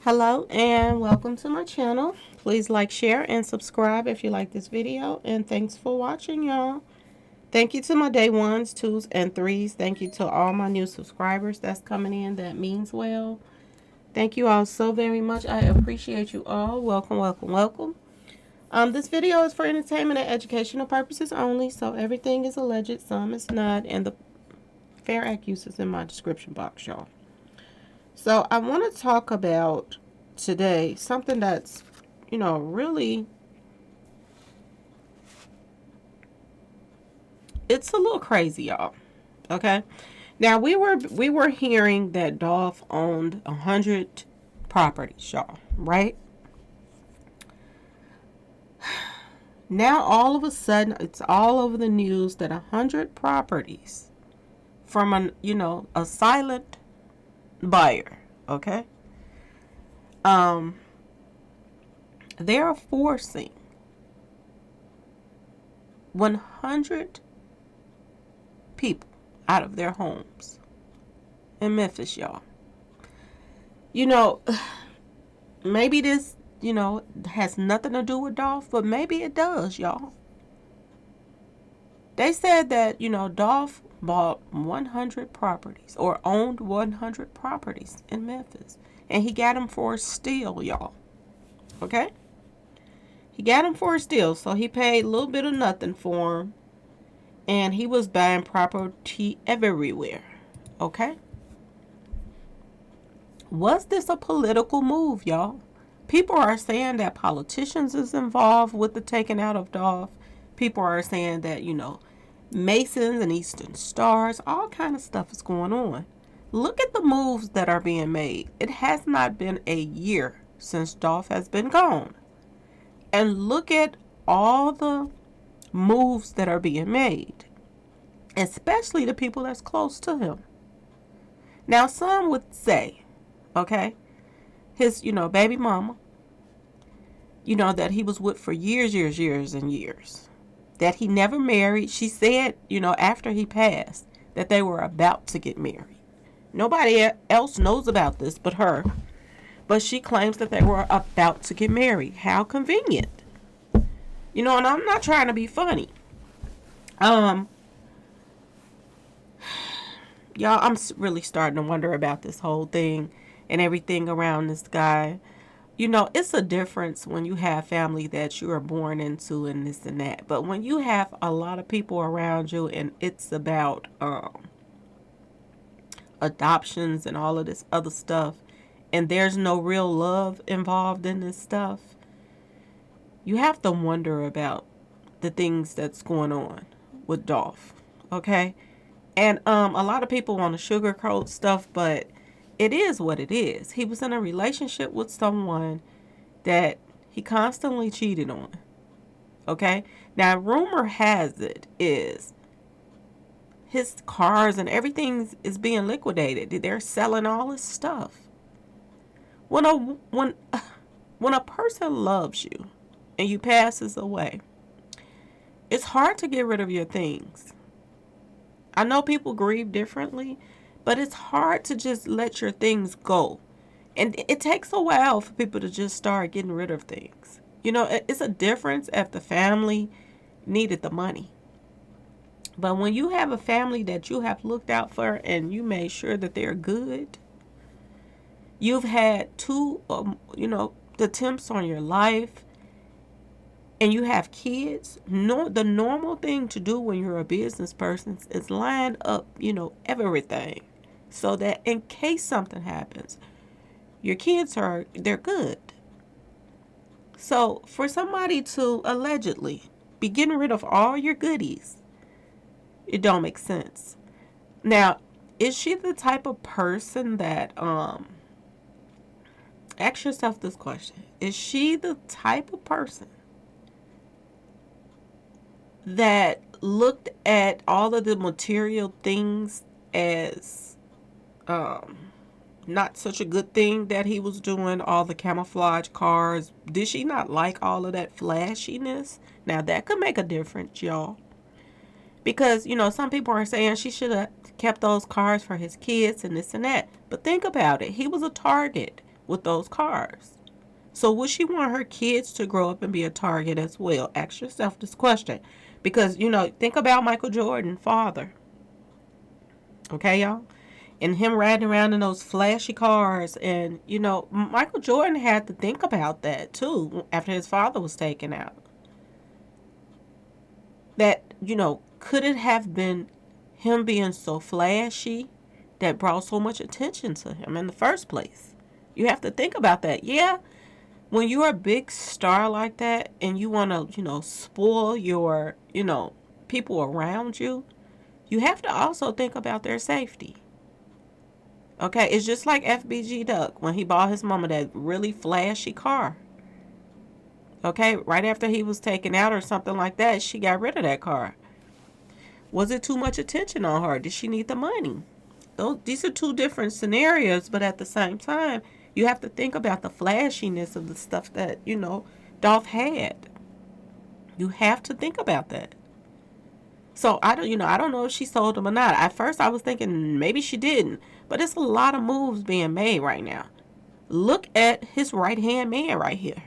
Hello and welcome to my channel. Please like, share, and subscribe if you like this video. And thanks for watching, y'all. Thank you to my day ones, twos, and threes. Thank you to all my new subscribers that's coming in. That means well. Thank you all so very much. I appreciate you all. Welcome, welcome, welcome. This video is for entertainment and educational purposes only. So everything is alleged, some is not, and the fair act use is in my description box, y'all. So I want to talk about today something that's, really, it's a little crazy, y'all. Okay. Now we were hearing that Dolph owned 100 properties, y'all, right? Now all of a sudden it's all over the news that 100 properties from a silent buyer, okay? Um they're forcing 100 people out of their homes in Memphis, y'all. You know, maybe this, has nothing to do with Dolph, but maybe it does, y'all. They said that, Dolph bought 100 properties or owned 100 properties in Memphis. And he got them for a steal, y'all. Okay? He got them for a steal. So he paid a little bit of nothing for them. And he was buying property everywhere. Okay? Was this a political move, y'all? People are saying that politicians is involved with the taking out of Dolph. People are saying that, Masons and Eastern Stars, all kind of stuff is going on. Look at the moves that are being made. It has not been a year since Dolph has been gone. And look at all the moves that are being made, especially the people that's close to him. Now, some would say, okay, his, baby mama, that he was with for years and years, that he never married. She said, after he passed, that they were about to get married. Nobody else knows about this but her. But she claims that they were about to get married. How convenient. And I'm not trying to be funny. Y'all, I'm really starting to wonder about this whole thing and everything around this guy. It's a difference when you have family that you are born into and this and that. But when you have a lot of people around you and it's about adoptions and all of this other stuff, and there's no real love involved in this stuff, you have to wonder about the things that's going on with Dolph. Okay? And a lot of people want to sugarcoat stuff, but it is what it is. He was in a relationship with someone that he constantly cheated on. Okay? Now, rumor has it is his cars and everything is being liquidated. They're selling all his stuff. When a person loves you and you passes away, it's hard to get rid of your things. I know people grieve differently, but it's hard to just let your things go. And it takes a while for people to just start getting rid of things. It's a difference if the family needed the money. But when you have a family that you have looked out for and you made sure that they're good, you've had two, attempts on your life, and you have kids, the normal thing to do when you're a business person is line up, everything. So that in case something happens, your kids they're good. So for somebody to allegedly be getting rid of all your goodies, it don't make sense. Now, is she the type of person that, ask yourself this question. Is she the type of person that looked at all of the material things as not such a good thing that he was doing, all the camouflage cars? Did she not like all of that flashiness? Now, that could make a difference, y'all. Because, some people are saying she should have kept those cars for his kids and this and that. But think about it. He was a target with those cars. So would she want her kids to grow up and be a target as well? Ask yourself this question. Because, think about Michael Jordan, father. Okay, y'all? And him riding around in those flashy cars. And, Michael Jordan had to think about that, too, after his father was taken out. That, could it have been him being so flashy that brought so much attention to him in the first place? You have to think about that. Yeah, when you're a big star like that and you want to, spoil your, people around you, you have to also think about their safety. Okay, it's just like FBG Duck when he bought his mama that really flashy car. Okay, right after he was taken out or something like that, she got rid of that car. Was it too much attention on her? Did she need the money? These are two different scenarios, but at the same time, you have to think about the flashiness of the stuff that, Dolph had. You have to think about that. So I don't know if she sold him or not. At first I was thinking maybe she didn't, but it's a lot of moves being made right now. Look at his right-hand man right here.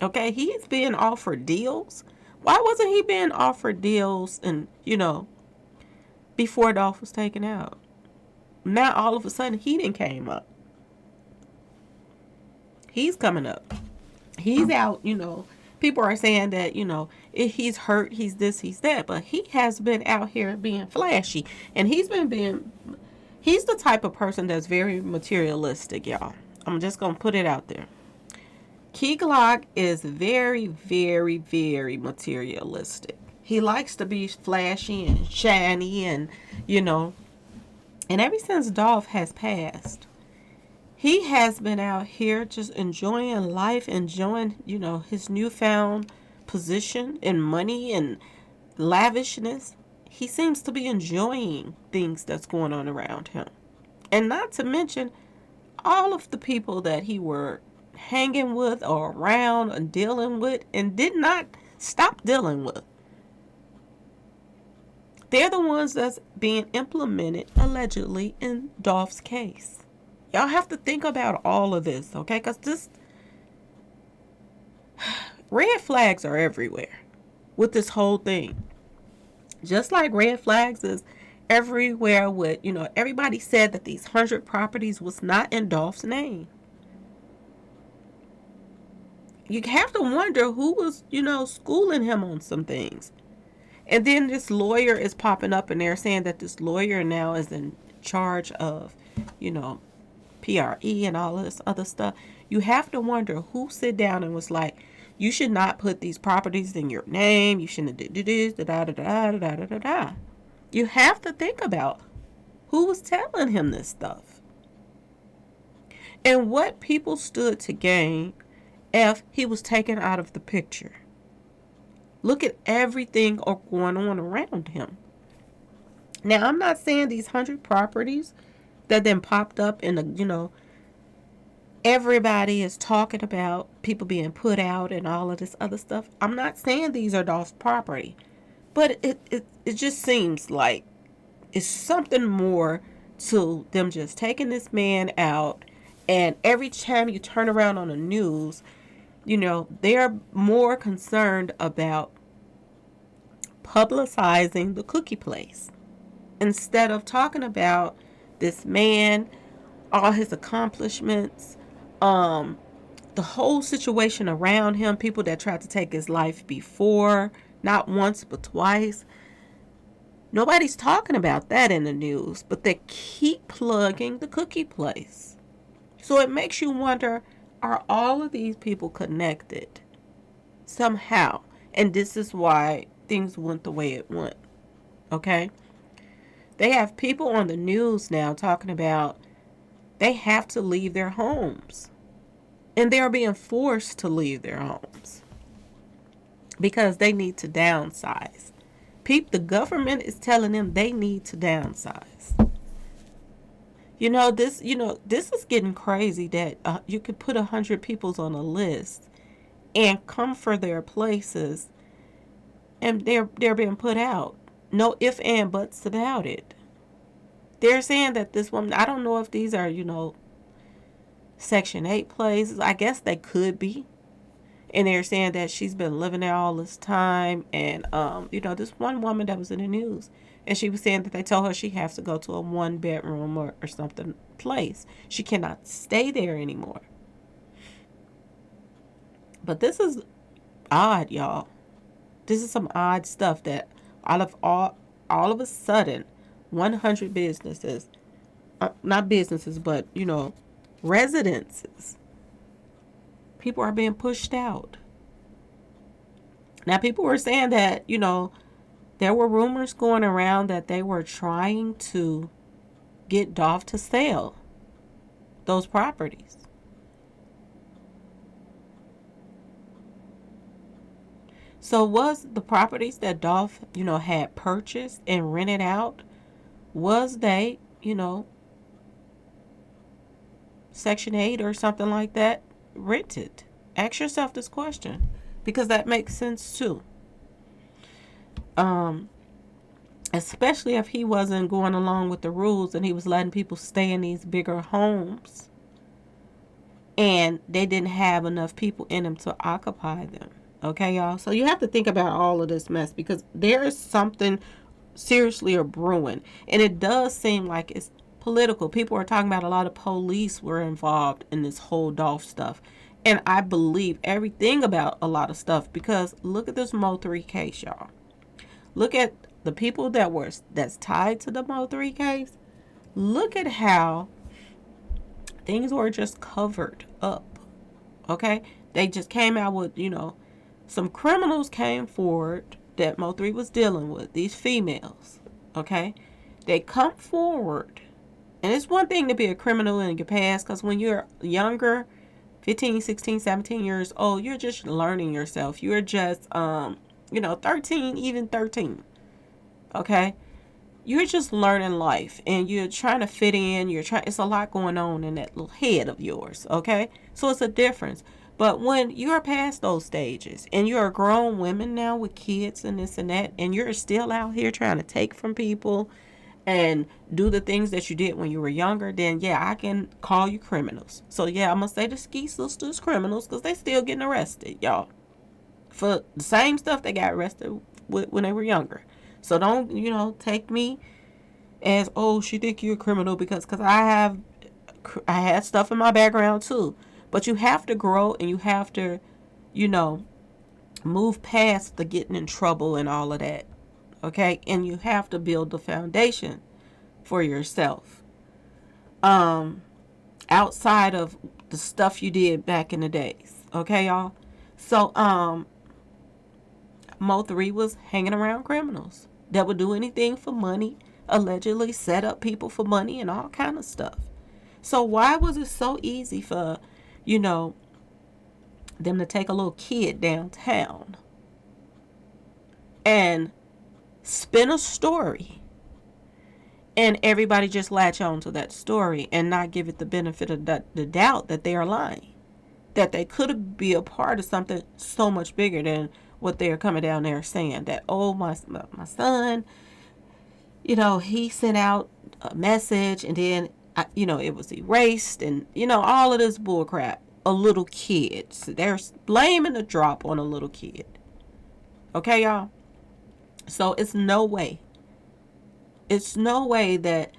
Okay, he's being offered deals. Why wasn't he being offered deals and, before Dolph was taken out? Now all of a sudden he didn't came up. He's coming up. He's out, People are saying that, he's hurt, he's this, he's that. But he has been out here being flashy. And he's the type of person that's very materialistic, y'all. I'm just going to put it out there. Key Glock is very, very, very materialistic. He likes to be flashy and shiny and, And ever since Dolph has passed, he has been out here just enjoying life, enjoying, his newfound position and money and lavishness. He seems to be enjoying things that's going on around him. And not to mention all of the people that he were hanging with or around and dealing with and did not stop dealing with. They're the ones that's being implemented allegedly in Dolph's case. Y'all have to think about all of this, okay? Because this red flags are everywhere with this whole thing. Just like red flags is everywhere with, everybody said that these 100 properties was not in Dolph's name. You have to wonder who was, schooling him on some things. And then this lawyer is popping up and they're saying that this lawyer now is in charge of, PRE and all this other stuff. You have to wonder who sit down and was like, you should not put these properties in your name. You shouldn't do this, da. You have to think about who was telling him this stuff. And what people stood to gain if he was taken out of the picture. Look at everything going on around him. Now, I'm not saying these 100 properties that then popped up in the, everybody is talking about people being put out and all of this other stuff. I'm not saying these are Dolph's property, but it just seems like it's something more to them just taking this man out. And every time you turn around on the news, they're more concerned about publicizing the cookie place instead of talking about this man, all his accomplishments, the whole situation around him, people that tried to take his life before, not once but twice. Nobody's talking about that in the news, but they keep plugging the cookie place. So it makes you wonder, are all of these people connected somehow? And this is why things went the way it went. Okay? They have people on the news now talking about they have to leave their homes. And they're being forced to leave their homes because they need to downsize. The government is telling them they need to downsize. This is getting crazy that you could put 100 peoples on a list and come for their places and they're being put out. No ifs and buts about it. They're saying that this woman, I don't know if these are, Section 8 places. I guess they could be. And they're saying that she's been living there all this time. And, this one woman that was in the news, and she was saying that they told her she has to go to a 1-bedroom or something place. She cannot stay there anymore. But this is odd, y'all. This is some odd stuff that all of a sudden, 100 businesses, not businesses, but, residences, people are being pushed out. Now, people were saying that, there were rumors going around that they were trying to get Dolph to sell those properties. So was the properties that Dolph, had purchased and rented out, was they, Section 8 or something like that, rented? Ask yourself this question, because that makes sense too. Especially if he wasn't going along with the rules and he was letting people stay in these bigger homes and they didn't have enough people in them to occupy them. Okay, y'all? So you have to think about all of this mess, because there is something seriously a brewing. And it does seem like it's political. People are talking about a lot of police were involved in this whole Dolph stuff. And I believe everything about a lot of stuff, because look at this Mo3 case, y'all. Look at the people that's tied to the Mo3 case. Look at how things were just covered up. Okay? They just came out with, some criminals came forward that Mo3 was dealing with, these females. Okay? They come forward. And it's one thing to be a criminal in your past, because when you're younger, 15, 16, 17 years old, you're just learning yourself. You're just, 13, even 13. Okay? You're just learning life, and you're trying to fit in. It's a lot going on in that little head of yours. Okay? So it's a difference. But when you're past those stages and you're a grown woman now with kids and this and that, and you're still out here trying to take from people and do the things that you did when you were younger, then yeah, I can call you criminals. So yeah, I'm going to say the Ski Sisters criminals, because they still getting arrested, y'all, for the same stuff they got arrested with when they were younger. So don't, take me as, oh, she think you're a criminal, because I had stuff in my background too. But you have to grow, and you have to, move past the getting in trouble and all of that. Okay? And you have to build the foundation for yourself. Outside of the stuff you did back in the days. Okay, y'all? So, Mo3 was hanging around criminals that would do anything for money, allegedly set up people for money and all kind of stuff. So why was it so easy for, them to take a little kid downtown and spin a story, and everybody just latch on to that story and not give it the benefit of the doubt that they are lying, that they could be a part of something so much bigger than what they're coming down there saying, that, oh, my son, he sent out a message and then, it was erased, and, all of this bull crap. A little kid. So they're blaming the drop on a little kid. Okay, y'all? So it's no way that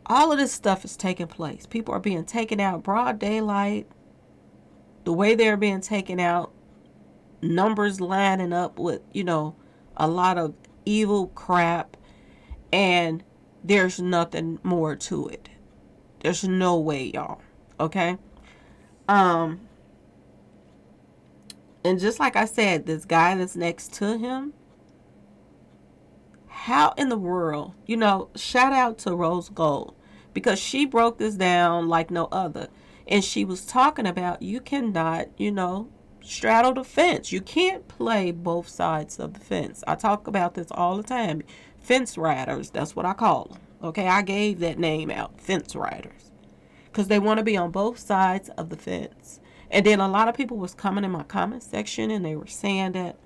all of this stuff is taking place. People are being taken out broad daylight. The way they're being taken out, numbers lining up with, a lot of evil crap, and there's nothing more to it. There's no way, y'all. Okay? And just like I said, this guy that's next to him, how in the world, shout out to Rose Gold, because she broke this down like no other. And she was talking about, you cannot, straddle the fence. You can't play both sides of the fence. I talk about this all the time. Fence riders, that's what I call them. Okay, I gave that name out, fence riders. Because they want to be on both sides of the fence. And then a lot of people was coming in my comment section and they were saying that,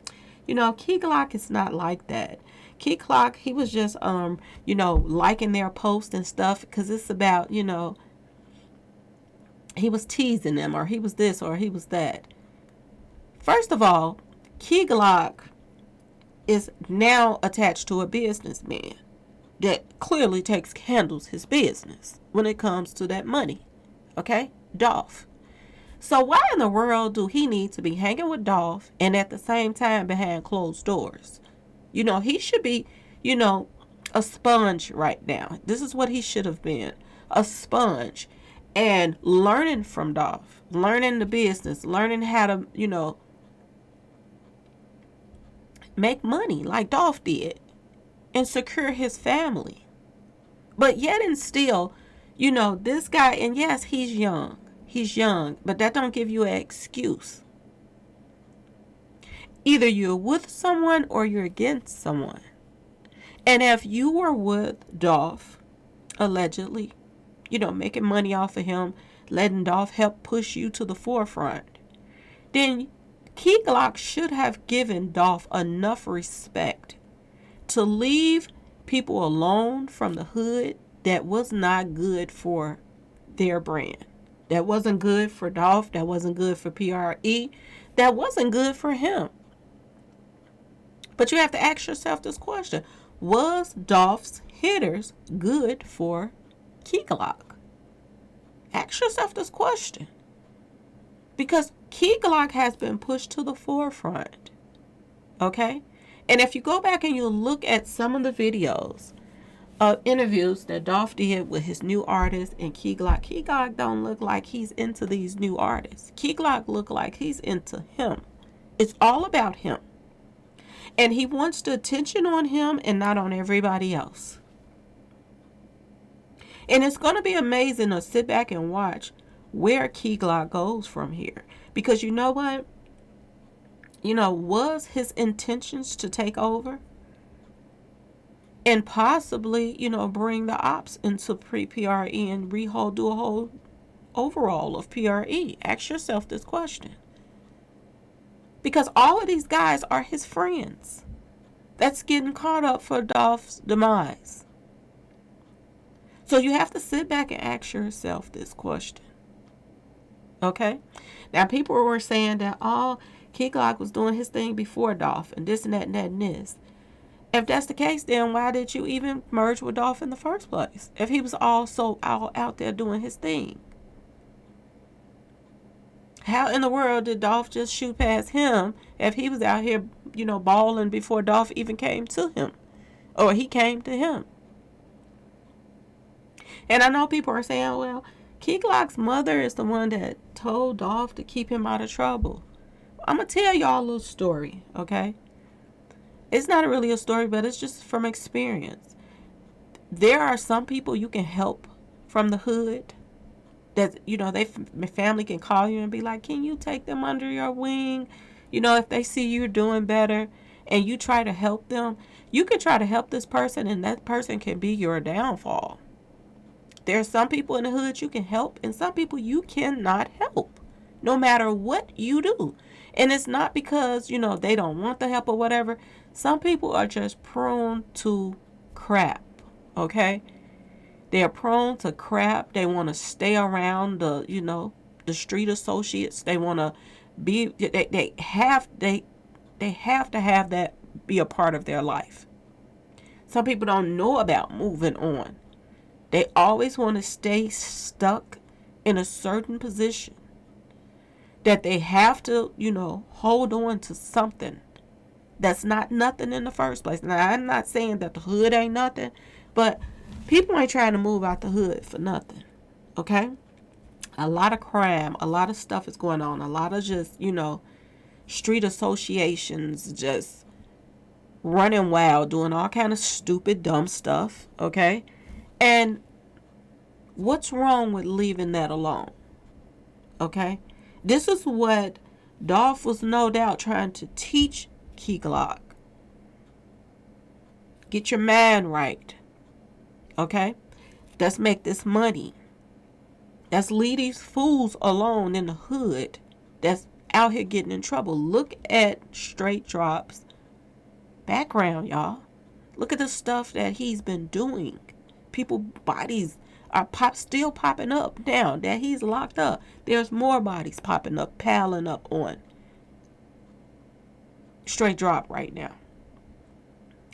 Key Glock is not like that. Key Glock, he was just, liking their post and stuff, because it's about, he was teasing them, or he was this, or he was that. First of all, Key Glock is now attached to a businessman that clearly handles his business when it comes to that money. Okay? Dolph. So why in the world do he need to be hanging with Dolph and at the same time behind closed doors? He should be, a sponge right now. This is what he should have been. A sponge. And learning from Dolph. Learning the business. Learning how to, make money like Dolph did. And secure his family. But yet and still, this guy, and yes, he's young. He's young, but that don't give you an excuse. Either you're with someone or you're against someone. And if you were with Dolph, allegedly, making money off of him, letting Dolph help push you to the forefront, then Key Glock should have given Dolph enough respect to leave people alone from the hood that was not good for their brand. That wasn't good for Dolph. That wasn't good for PRE. That wasn't good for him. But you have to ask yourself this question. Was Dolph's hitters good for Key Glock? Ask yourself this question. Because Key Glock has been pushed to the forefront. Okay? And if you go back and you look at some of the videos, interviews that Dolph did with his new artists and Key Glock don't look like he's into these new artists. Key Glock look like he's into him. It's all about him. And he wants the attention on him and not on everybody else. And it's going to be amazing to sit back and watch where Key Glock goes from here. Because you know what? Was his intentions to take over? And possibly, bring the ops into pre-PRE and do a whole overall of PRE. Ask yourself this question. Because all of these guys are his friends. That's getting caught up for Dolph's demise. So you have to sit back and ask yourself this question. Okay? Now, people were saying that, Key Glock was doing his thing before Dolph and this and that and that and this. If that's the case, then why did you even merge with Dolph in the first place? If he was also out there doing his thing. How in the world did Dolph just shoot past him if he was out here, balling before Dolph even came to him? Or he came to him? And I know people are saying, well, Key Glock's mother is the one that told Dolph to keep him out of trouble. I'm going to tell y'all a little story, okay? It's not really a story, but it's just from experience. There are some people you can help from the hood that, they family can call you and be like, can you take them under your wing? If they see you doing better and you try to help them, you can try to help this person and that person can be your downfall. There are some people in the hood you can help and some people you cannot help, no matter what you do. And it's not because, they don't want the help or whatever. Some people are just prone to crap, okay? They're prone to crap. They want to stay around the street associates. They want to be, they have to have that be a part of their life. Some people don't know about moving on. They always want to stay stuck in a certain position. That they have to, hold on to something that's not nothing in the first place. Now, I'm not saying that the hood ain't nothing, but people ain't trying to move out the hood for nothing, okay? A lot of crime, a lot of stuff is going on, a lot of just, street associations just running wild, doing all kind of stupid, dumb stuff, okay? And what's wrong with leaving that alone, okay? This is what Dolph was no doubt trying to teach Key Glock. Get your mind right. Okay? Let's make this money. Let's leave these fools alone in the hood that's out here getting in trouble. Look at Straight Drop's background, y'all. Look at the stuff that he's been doing. People bodies are still popping up now that he's locked up. There's more bodies popping up, piling up on Straight Drop right now.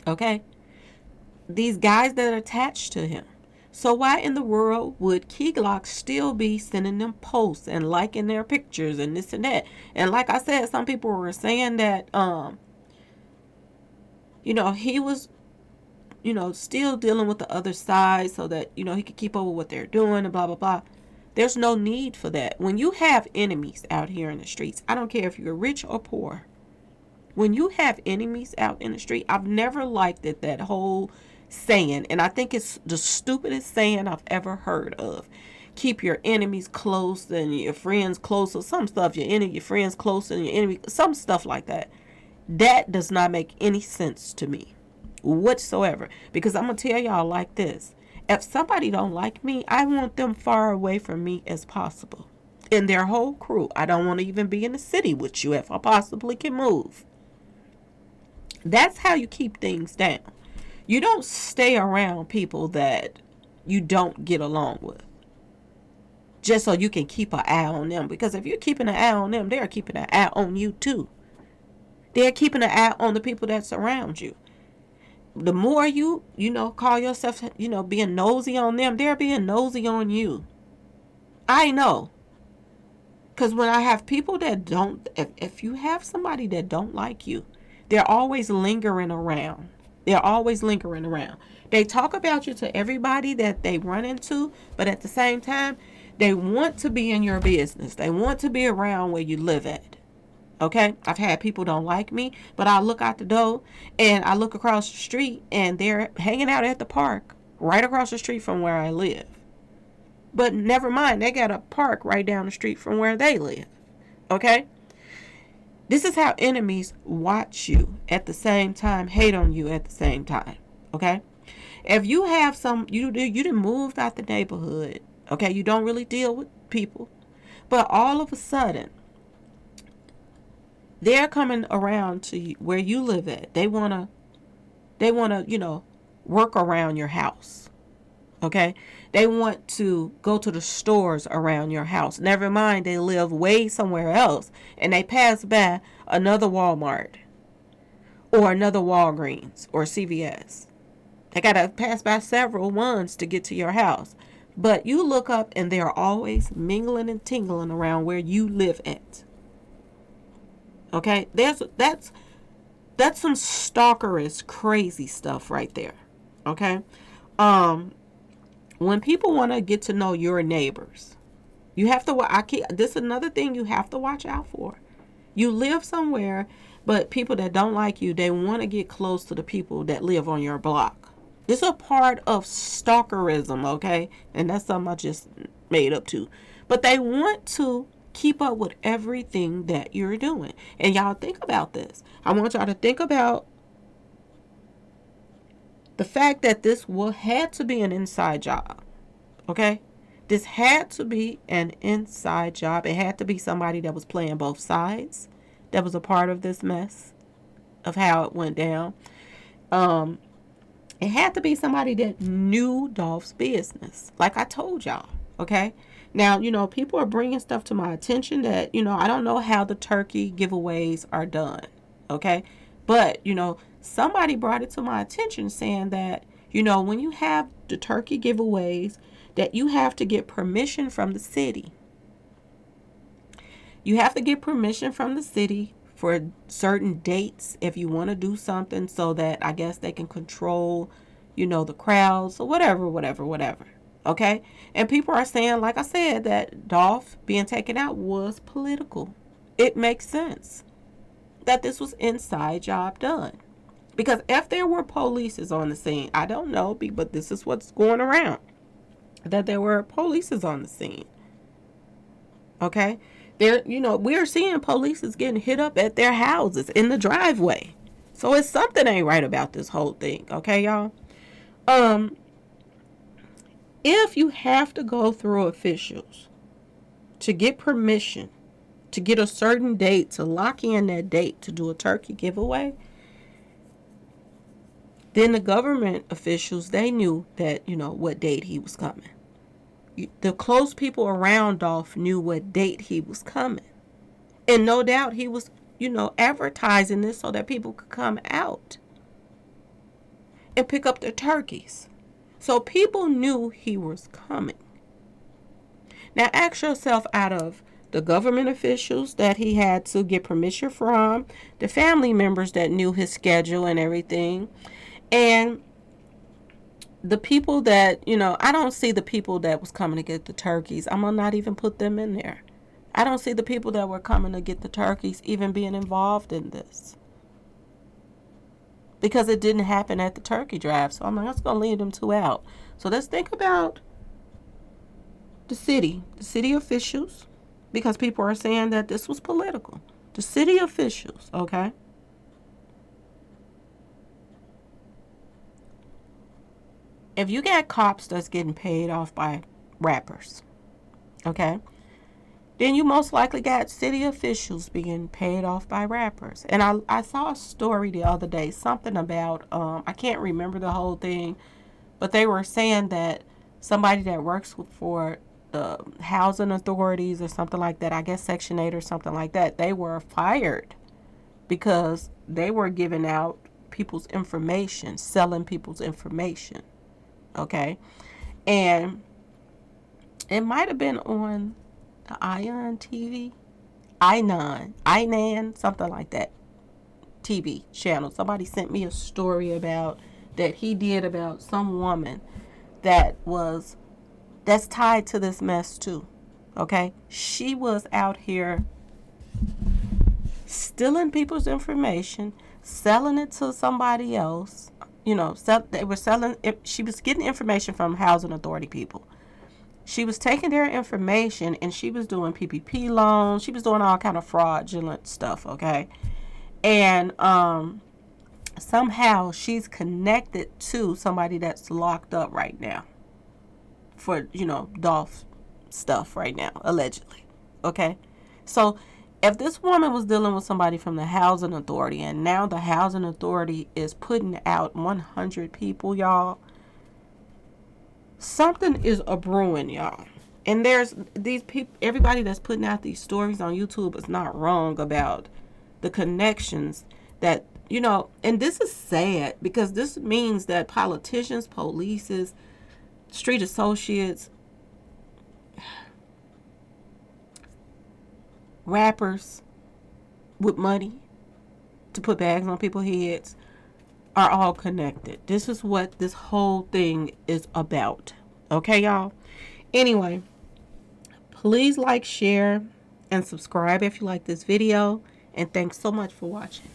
Okay? These guys that are attached to him. So why in the world would Key Glock still be sending them posts and liking their pictures and this and that? And like I said, some people were saying that, he was, still dealing with the other side so that, he could keep up with what they're doing and blah, blah, blah. There's no need for that. When you have enemies out here in the streets, I don't care if you're rich or poor. When you have enemies out in the street, I've never liked it, that whole saying, and I think it's the stupidest saying I've ever heard of. Keep your enemies close and your friends close, or some stuff. Your friends closer than your enemy, some stuff like that. That does not make any sense to me whatsoever. Because I'm gonna tell y'all like this: if somebody don't like me, I want them far away from me as possible. In their whole crew, I don't want to even be in the city with you if I possibly can move. That's how you keep things down. You don't stay around people that you don't get along with just so you can keep an eye on them. Because if you're keeping an eye on them, they're keeping an eye on you too. They're keeping an eye on the people that surround you. The more you call yourself, being nosy on them, they're being nosy on you. I know. Because when I have people that don't, if you have somebody that don't like you, they're always lingering around. They're always lingering around. They talk about you to everybody that they run into, but at the same time, they want to be in your business. They want to be around where you live at. Okay? I've had people don't like me, but I look out the door and I look across the street and they're hanging out at the park right across the street from where I live. But never mind, they got a park right down the street from where they live. Okay? This is how enemies watch you at the same time, hate on you at the same time. Okay? If you have you done moved out the neighborhood, okay, you don't really deal with people, but all of a sudden, they're coming around to you, where you live at. They wanna, work around your house. Okay? They want to go to the stores around your house. Never mind, they live way somewhere else and they pass by another Walmart or another Walgreens or CVS. They got to pass by several ones to get to your house. But you look up and they're always mingling and tingling around where you live at. Okay? That's some stalkerish crazy stuff right there. Okay? When people want to get to know your neighbors, you have to, this is another thing you have to watch out for. You live somewhere, but people that don't like you, they want to get close to the people that live on your block. This is a part of stalkerism, okay? And that's something I just made up too. But they want to keep up with everything that you're doing. And y'all think about this. I want y'all to think about the fact that this had to be an inside job. Okay? This had to be an inside job. It had to be somebody that was playing both sides, that was a part of this mess of how it went down. It had to be somebody that knew Dolph's business, like I told y'all. Okay? Now, people are bringing stuff to my attention that, I don't know how the turkey giveaways are done. Okay? But, somebody brought it to my attention saying that, when you have the turkey giveaways, that you have to get permission from the city. You have to get permission from the city for certain dates if you want to do something, so that I guess they can control, the crowds or whatever. Okay? And people are saying, like I said, that Dolph being taken out was political. It makes sense that this was inside job done. Because if there were polices on the scene, I don't know, but this is what's going around, that there were polices on the scene. Okay? We're seeing polices getting hit up at their houses in the driveway. So it's something ain't right about this whole thing. Okay, y'all? If you have to go through officials to get permission to get a certain date, to lock in that date to do a turkey giveaway, then the government officials, they knew that, what date he was coming. The close people around Dolph knew what date he was coming. And no doubt he was, advertising this so that people could come out and pick up their turkeys. So people knew he was coming. Now ask yourself, out of the government officials that he had to get permission from, the family members that knew his schedule and everything, and the people that, I don't see the people that was coming to get the turkeys. I'm going to not even put them in there. I don't see the people that were coming to get the turkeys even being involved in this. Because it didn't happen at the turkey drive. So I'm like, that's going to leave them two out. So let's think about the city officials, because people are saying that this was political. The city officials, okay? If you got cops that's getting paid off by rappers, okay, then you most likely got city officials being paid off by rappers. And I saw a story the other day, something about, I can't remember the whole thing, but they were saying that somebody that works for the housing authorities or something like that, I guess Section 8 or something like that, they were fired because they were giving out people's information, selling people's information. Okay. And it might have been on the Ion TV, Inan, something like that TV channel. Somebody sent me a story about that he did about some woman that's tied to this mess too. Okay. She was out here stealing people's information, selling it to somebody else. They were selling it. She was getting information from housing authority people. She was taking their information and she was doing PPP loans. She was doing all kind of fraudulent stuff, okay? And somehow she's connected to somebody that's locked up right now for, Dolph stuff right now, allegedly, okay? So if this woman was dealing with somebody from the housing authority and now the housing authority is putting out 100 people, y'all, something is a brewing, y'all. And there's these people, everybody that's putting out these stories on YouTube is not wrong about the connections that, and this is sad because this means that politicians, police, street associates, rappers with money to put bags on people's heads are all connected. This is what this whole thing is about. Okay, y'all? Anyway, please like, share, and subscribe if you like this video. And thanks so much for watching.